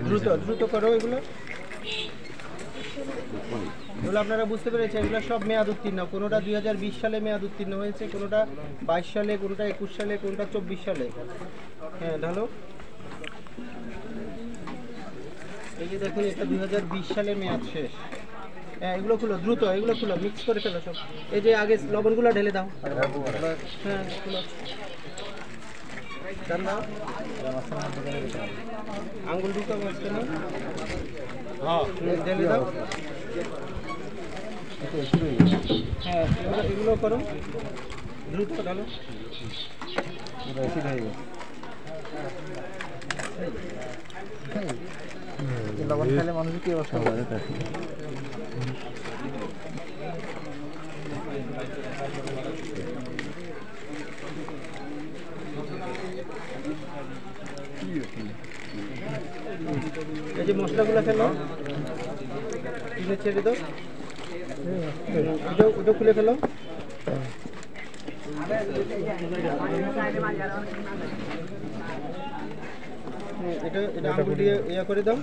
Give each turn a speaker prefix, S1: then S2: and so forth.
S1: দ্রুত দ্রুত করো এগুলো। এগুলো আপনারা বুঝতে পেরেছেন, এগুলো সব মেয়াদ উত্তীর্ণ। কোনোটা 2020 সালে মেয়াদ উত্তীর্ণ হয়েছে, কোনোটা 22 সালে, কোনোটা 21 সালে, কোনোটা 24 সালে। হ্যাঁ ঢালো। এই যে দেখুন, এটা 2020 সালে মেয়াদ শেষ। হ্যাঁ এগুলো খুলো দ্রুত, এগুলো খুলো, মিক্স করে ফেলো সব। এই যে আগে লবণগুলো ঢেলে দাও। হ্যাঁ খুলো, টান দাও। আঙ্গুল ঢুকাও মাঝখানে। হ্যাঁ ঢেলে দাও। হ্যাঁ এগুলো করো, দ্রুত ঢালো। লবণ খেলে মানুষের কি অবস্থা হবে? এই যে মশলাগুলো ফেলো, ছেড়ে দাও। ওটা খুলে ফেলো। এটা এটা আঙুল দিয়ে ইয়া করে দাও।